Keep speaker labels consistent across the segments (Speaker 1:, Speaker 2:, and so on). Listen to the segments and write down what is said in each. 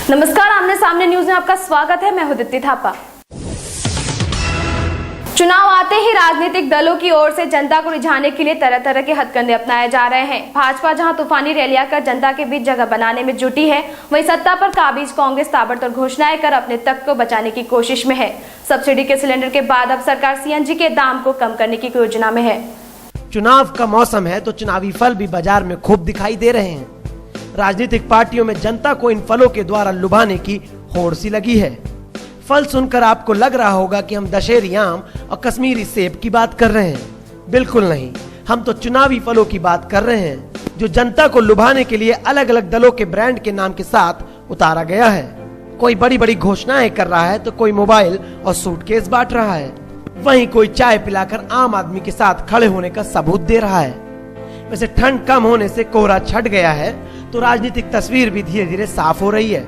Speaker 1: नमस्कार, आमने सामने न्यूज में आपका स्वागत है। मैं हूं दिप्ति थापा। चुनाव आते ही राजनीतिक दलों की ओर से जनता को रिझाने के लिए तरह तरह के हथकंडे अपनाए जा रहे हैं। भाजपा जहां तूफानी रैलियां कर जनता के बीच जगह बनाने में जुटी है, वहीं सत्ता पर काबिज कांग्रेस ताबड़तोड़ घोषणाएं कर अपने तख्त को बचाने की कोशिश में है। सब्सिडी के सिलेंडर के बाद अब सरकार सीएनजी के दाम को कम करने की योजना में है।
Speaker 2: चुनाव का मौसम है तो चुनावी फल भी बाजार में खूब दिखाई दे रहे हैं। राजनीतिक पार्टियों में जनता को इन फलों के द्वारा लुभाने की होड़ सी लगी है। फल सुनकर आपको लग रहा होगा कि हम दशहरी आम और कश्मीरी सेब की बात कर रहे हैं। बिल्कुल नहीं, हम तो चुनावी फलों की बात कर रहे हैं जो जनता को लुभाने के लिए अलग अलग दलों के ब्रांड के नाम के साथ उतारा गया है। कोई बड़ी बड़ी घोषणाएं कर रहा है तो कोई मोबाइल और सूटकेस बांट रहा है, वहीं कोई चाय पिलाकर आम आदमी के साथ खड़े होने का सबूत दे रहा है। वैसे ठंड कम होने से कोहरा छट गया है तो राजनीतिक तस्वीर भी धीरे धीरे साफ हो रही है।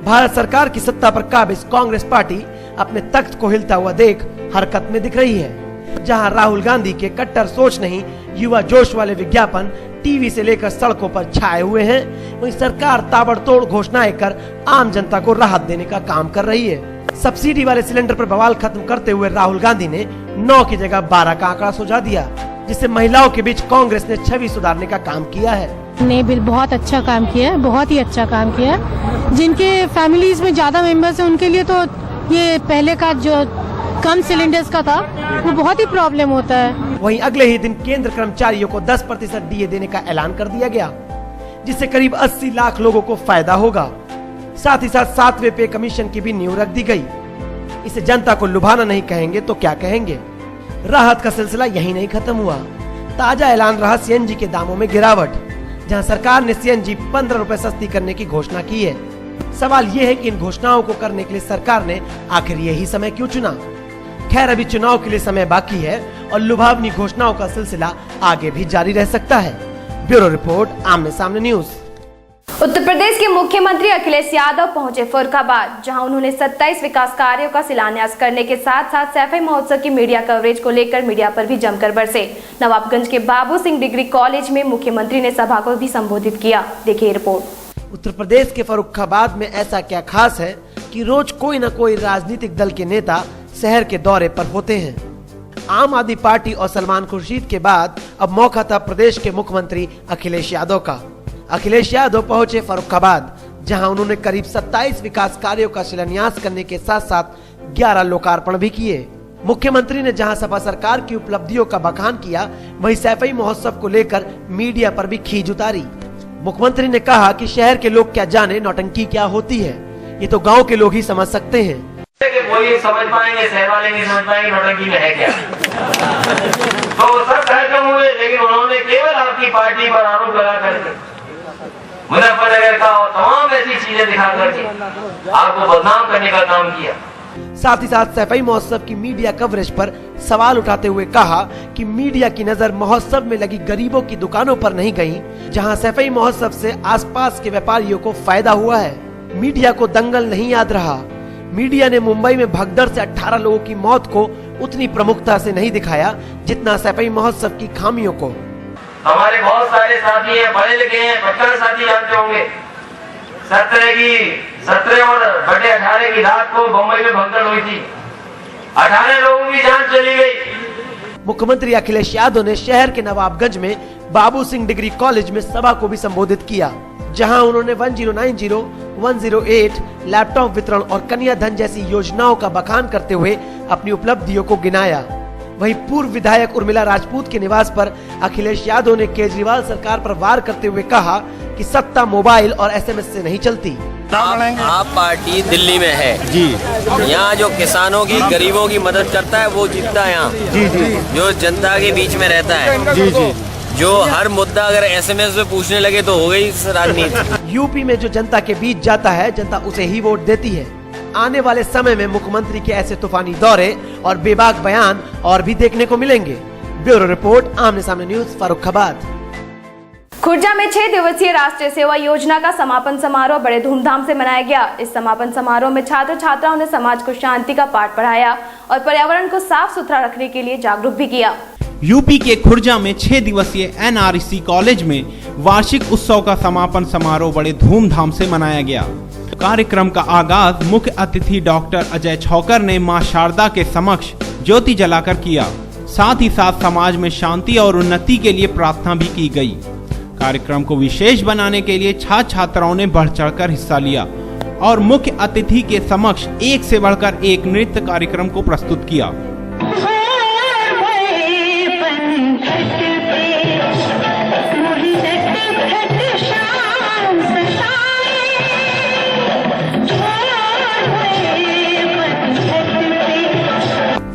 Speaker 2: भारत सरकार की सत्ता पर काबिज कांग्रेस पार्टी अपने तख्त को हिलता हुआ देख हरकत में दिख रही है। जहां राहुल गांधी के कट्टर सोच नहीं, युवा जोश वाले विज्ञापन टीवी से लेकर सड़कों पर छाए हुए हैं, वहीं सरकार ताबड़तोड़ घोषणाएं कर आम जनता को राहत देने का काम कर रही है। सब्सिडी वाले सिलेंडर पर बवाल खत्म करते हुए राहुल गांधी ने 9 की जगह 12 का आंकड़ा सुझा दिया, जिससे महिलाओं के बीच कांग्रेस ने छवि सुधारने का काम किया है।
Speaker 3: ने बिल बहुत अच्छा काम किया है, बहुत ही अच्छा काम किया है। जिनके फैमिलीज में ज्यादा मेंबर्स हैं उनके लिए तो ये पहले का जो कम सिलेंडर्स का था वो बहुत ही प्रॉब्लम होता है।
Speaker 2: वहीं अगले ही दिन केंद्र कर्मचारियों को 10% डीए देने का ऐलान कर दिया गया, जिससे करीब 80 लाख लोगों को फायदा होगा। साथ ही साथ 7वें पे कमीशन की भी नींव रख दी गई। इसे जनता को लुभाना नहीं कहेंगे तो क्या कहेंगे। राहत का सिलसिला यही नहीं खत्म हुआ। ताजा ऐलान रहा सीएनजी के दामों में गिरावट, जहां सरकार ने सीएनजी 15 रुपए सस्ती करने की घोषणा की है। सवाल ये है कि इन घोषणाओं को करने के लिए सरकार ने आखिर यही समय क्यों चुना। खैर, अभी चुनाव के लिए समय बाकी है और लुभावनी घोषणाओं का सिलसिला आगे भी जारी रह सकता है। ब्यूरो रिपोर्ट, आमने सामने न्यूज।
Speaker 1: उत्तर प्रदेश के मुख्यमंत्री अखिलेश यादव पहुंचे फर्रुखाबाद, जहां उन्होंने 27 विकास कार्यों का शिलान्यास करने के साथ साथ सैफई महोत्सव की मीडिया कवरेज को लेकर मीडिया पर भी जमकर बरसे। नवाबगंज के बाबू सिंह डिग्री कॉलेज में मुख्यमंत्री ने सभा को भी संबोधित किया। देखिए रिपोर्ट।
Speaker 2: उत्तर प्रदेश के फर्रुखाबाद में ऐसा क्या खास है कि रोज कोई न कोई राजनीतिक दल के नेता शहर के दौरे पर होते हैं। आम आदमी पार्टी और सलमान खुर्शीद के बाद अब मौका था प्रदेश के मुख्यमंत्री अखिलेश यादव का। अखिलेश यादव पहुंचे फर्रुखाबाद, जहां उन्होंने करीब 27 विकास कार्यों का शिलान्यास करने के साथ साथ 11 लोकार्पण भी किए। मुख्यमंत्री ने जहां सपा सरकार की उपलब्धियों का बखान किया, वहीं सैफई महोत्सव को लेकर मीडिया पर भी खींच उतारी। मुख्यमंत्री ने कहा कि शहर के लोग क्या जाने नौटंकी क्या होती है, ये तो गाँव के लोग ही समझ सकते हैं।
Speaker 4: वही समझ पाएंगे, शहर वाले नहीं समझ पाएंगे नौटंकी में है क्या। तो सब कार्यक्रम हुए, लेकिन उन्होंने केवल आपकी पार्टी पर आरोप लगा करके, मुजफ्फरनगर का और तमाम ऐसी चीजें दिखा करके आपको बदनाम करने का काम किया।
Speaker 2: साथ ही साथ सैफई महोत्सव की मीडिया कवरेज पर सवाल उठाते हुए कहा कि मीडिया की नजर महोत्सव में लगी गरीबों की दुकानों पर नहीं गई, जहां सैफई महोत्सव से आसपास के व्यापारियों को फायदा हुआ है। मीडिया को दंगल नहीं याद रहा। मीडिया ने मुंबई में भगदड़ से 18 लोगों की मौत को उतनी प्रमुखता से नहीं दिखाया जितना सैफई महोत्सव की खामियों को।
Speaker 4: हमारे बहुत सारे साथी हैं, पढ़े लिखे हैं, पत्रकार साथी जानते होंगे। 17 और 18 की रात को मुंबई में भगदड़ हुई थी, 18 लोगों की जान चली गई।
Speaker 2: मुख्यमंत्री अखिलेश यादव ने शहर के नवाबगंज में बाबू सिंह डिग्री कॉलेज में सभा को भी संबोधित किया, जहां उन्होंने 1090, 108 लैपटॉप वितरण और कन्या धन जैसी योजनाओं का बखान करते हुए अपनी उपलब्धियों को गिनाया। वहीं पूर्व विधायक उर्मिला राजपूत के निवास पर अखिलेश यादव ने केजरीवाल सरकार पर वार करते हुए कहा कि सत्ता मोबाइल और एसएमएस से नहीं चलती।
Speaker 5: आप पार्टी दिल्ली में है जी, यहाँ जो किसानों की गरीबों की मदद करता है वो जीतता है यहाँ जी जी, जो जनता के बीच में रहता है जी जी, जो हर मुद्दा अगर एसएमएस में पूछने लगे तो हो गई राजनीति।
Speaker 2: यूपी में जो जनता के बीच जाता है, जनता उसे ही वोट देती है। आने वाले समय में मुख्यमंत्री के ऐसे तूफानी दौरे और बेबाक बयान और भी देखने को मिलेंगे। ब्यूरो रिपोर्ट, आमने सामने न्यूज, फर्रुखाबाद।
Speaker 1: खुर्जा में 6 दिवसीय राष्ट्रीय सेवा योजना का समापन समारोह बड़े धूमधाम से मनाया गया। इस समापन समारोह में छात्र छात्राओं ने समाज को शांति का पाठ पढ़ाया और पर्यावरण को साफ सुथरा रखने के लिए जागरूक भी किया।
Speaker 6: यूपी के खुर्जा में 6 दिवसीय NRC कॉलेज में वार्षिक उत्सव का समापन समारोह बड़े धूमधाम से मनाया गया। कार्यक्रम का आगाज मुख्य अतिथि डॉक्टर अजय छौकर ने मां शारदा के समक्ष ज्योति जलाकर किया। साथ ही साथ समाज में शांति और उन्नति के लिए प्रार्थना भी की गई। कार्यक्रम को विशेष बनाने के लिए छात्र छात्राओं ने बढ़ चढ़कर हिस्सा लिया और मुख्य अतिथि के समक्ष एक से बढ़कर एक नृत्य कार्यक्रम को प्रस्तुत किया।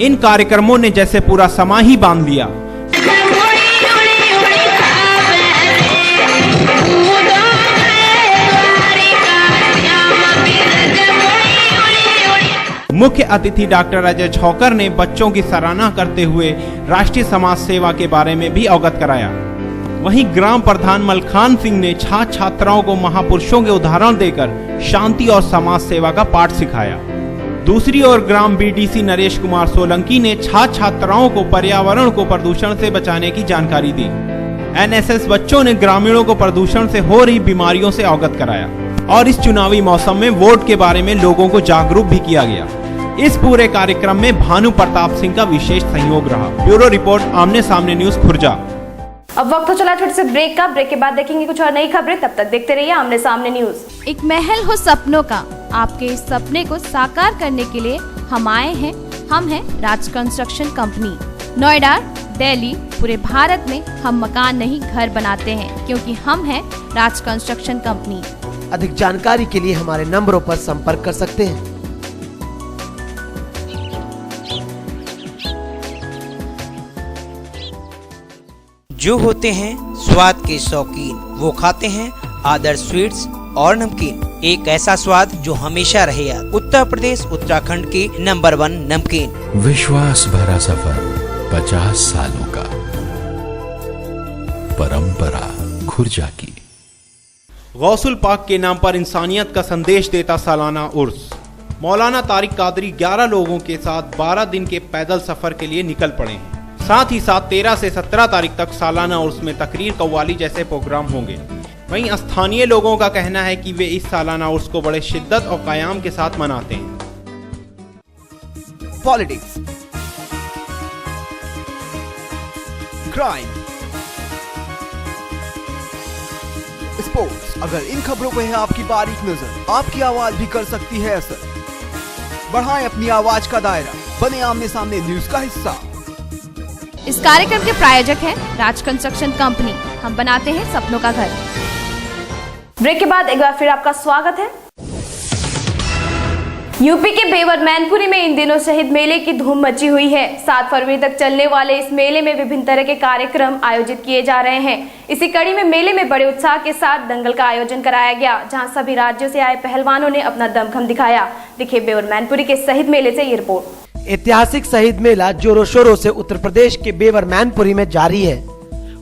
Speaker 6: इन कार्यक्रमों ने जैसे पूरा समा ही बांध लिया। मुख्य अतिथि डॉक्टर अजय छौकर ने बच्चों की सराहना करते हुए राष्ट्रीय समाज सेवा के बारे में भी अवगत कराया। वहीं ग्राम प्रधान मलखान सिंह ने छात्र छात्राओं को महापुरुषों के उदाहरण देकर शांति और समाज सेवा का पाठ सिखाया। दूसरी ओर ग्राम BDC नरेश कुमार सोलंकी ने छात्र छात्राओं को पर्यावरण को प्रदूषण से बचाने की जानकारी दी। NSS बच्चों ने ग्रामीणों को प्रदूषण से हो रही बीमारियों से अवगत कराया और इस चुनावी मौसम में वोट के बारे में लोगों को जागरूक भी किया गया। इस पूरे कार्यक्रम में भानु प्रताप सिंह का विशेष सहयोग रहा। ब्यूरो रिपोर्ट, आमने सामने न्यूज, खुर्जा।
Speaker 1: अब वक्त हो चला छोटे से ब्रेक का। ब्रेक के बाद देखेंगे कुछ और नई खबरें। तब तक देखते रहिए आमने सामने न्यूज।
Speaker 7: एक महल हो सपनों का, आपके इस सपने को साकार करने के लिए हम आए हैं। हम हैं राज कंस्ट्रक्शन कंपनी। नोएडा, दिल्ली, पूरे भारत में हम मकान नहीं घर बनाते हैं, क्योंकि हम हैं राज कंस्ट्रक्शन कंपनी।
Speaker 2: अधिक जानकारी के लिए हमारे नंबरों पर संपर्क कर सकते हैं।
Speaker 8: जो होते हैं स्वाद के शौकीन, वो खाते हैं आदर्श स्वीट्स और नमकीन। एक ऐसा स्वाद जो हमेशा रहे याद। उत्तर प्रदेश उत्तराखंड की नंबर 1 नमकीन।
Speaker 9: विश्वास भरा सफर 50 सालों का, परंपरा खुर्जा की।
Speaker 6: गौसुल पाक के नाम पर इंसानियत का संदेश देता सालाना उर्स। मौलाना तारिक कादरी 11 लोगों के साथ 12 दिन के पैदल सफर के लिए निकल पड़े हैं। साथ ही साथ 13 से 17 तारीख तक सालाना उर्स में तकरीर, कव्वाली जैसे प्रोग्राम होंगे। वहीं स्थानीय लोगों का कहना है कि वे इस सालाना उर्स को बड़े शिद्दत और कयाम के साथ मनाते हैं।
Speaker 10: पॉलिटिक्स, क्राइम, स्पोर्ट्स, अगर इन खबरों पर है आपकी बारीक नजर, आपकी आवाज भी कर सकती है असर। बढ़ाएं अपनी आवाज का दायरा, बने आमने सामने न्यूज का हिस्सा।
Speaker 7: इस कार्यक्रम के प्रायोजक हैं राज कंस्ट्रक्शन कंपनी। हम बनाते हैं सपनों का घर।
Speaker 1: ब्रेक के बाद एक बार फिर आपका स्वागत है। यूपी के बेवर मैनपुरी में इन दिनों शहीद मेले की धूम मची हुई है। 7 फरवरी तक चलने वाले इस मेले में विभिन्न तरह के कार्यक्रम आयोजित किए जा रहे हैं। इसी कड़ी में मेले में बड़े उत्साह के साथ दंगल का आयोजन कराया गया, जहां सभी राज्यों से आए पहलवानों ने अपना दमखम दिखाया। देखिए बेवर मैनपुरी के शहीद मेले से ये रिपोर्ट।
Speaker 2: ऐतिहासिक शहीद मेला जोरों शोरों से उत्तर प्रदेश के बेवर मैनपुरी में जारी है।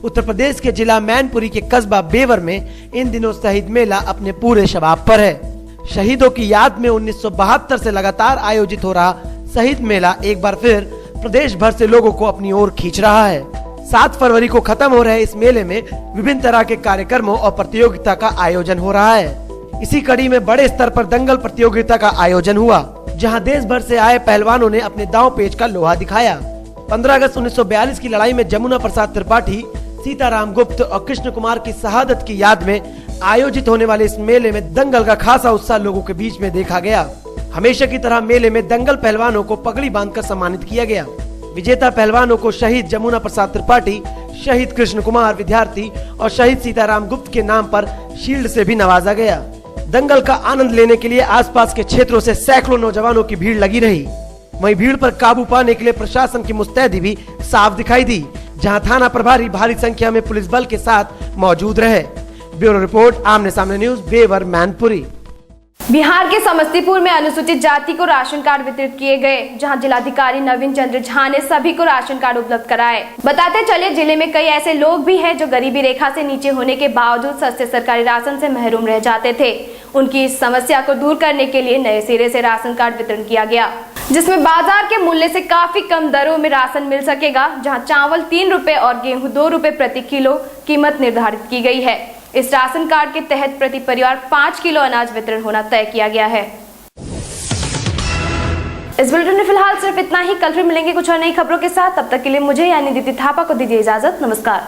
Speaker 2: उत्तर प्रदेश के जिला मैनपुरी के कस्बा बेवर में इन दिनों शहीद मेला अपने पूरे शबाब पर है। शहीदों की याद में 1972 से लगातार आयोजित हो रहा शहीद मेला एक बार फिर प्रदेश भर से लोगों को अपनी ओर खींच रहा है। 7 फरवरी को खत्म हो रहे इस मेले में विभिन्न तरह के कार्यक्रमों और प्रतियोगिता का आयोजन हो रहा है। इसी कड़ी में बड़े स्तर पर दंगल प्रतियोगिता का आयोजन हुआ, जहां देश भर से आए पहलवानों ने अपने दांव पेच का लोहा दिखाया। 15 अगस्त 1942 की लड़ाई में जमुना प्रसाद त्रिपाठी, सीताराम गुप्त और कृष्ण कुमार की शहादत की याद में आयोजित होने वाले इस मेले में दंगल का खासा उत्साह लोगों के बीच में देखा गया। हमेशा की तरह मेले में दंगल पहलवानों को पगड़ी बांधकर सम्मानित किया गया। विजेता पहलवानों को शहीद जमुना प्रसाद त्रिपाठी, शहीद कृष्ण कुमार विद्यार्थी और शहीद सीताराम गुप्त के नाम पर शील्ड से भी नवाजा गया। दंगल का आनंद लेने के लिए आसपास के क्षेत्रों से सैकड़ों नौजवानों की भीड़ लगी रही। वहीं भीड़ पर काबू पाने के लिए प्रशासन की मुस्तैदी भी साफ दिखाई दी, जहां थाना प्रभारी भारी संख्या में पुलिस बल के साथ मौजूद रहे। ब्यूरो रिपोर्ट, आमने सामने न्यूज, बेवर मैनपुरी।
Speaker 1: बिहार के समस्तीपुर में अनुसूचित जाति को राशन कार्ड वितरित किए गए, जहां जिलाधिकारी नवीन चंद्र झा ने सभी को राशन कार्ड उपलब्ध कराए। बताते चले जिले में कई ऐसे लोग भी हैं जो गरीबी रेखा से नीचे होने के बावजूद सस्ते सरकारी राशन से महरूम रह जाते थे। उनकी इस समस्या को दूर करने के लिए नए सिरे से राशन कार्ड वितरण किया गया, जिसमें बाजार के मूल्य से काफी कम दरों में राशन मिल सकेगा, जहां चावल 3 रुपए और गेहूं 2 रुपए प्रति किलो कीमत निर्धारित की गई है। इस राशन कार्ड के तहत प्रति परिवार 5 किलो अनाज वितरण होना तय किया गया है। इस बुलेटिन में फिलहाल सिर्फ इतना ही। कल फिर मिलेंगे कुछ और नई खबरों के साथ। तब तक के लिए मुझे यानी दीदी थापा को दीजिए इजाजत। नमस्कार।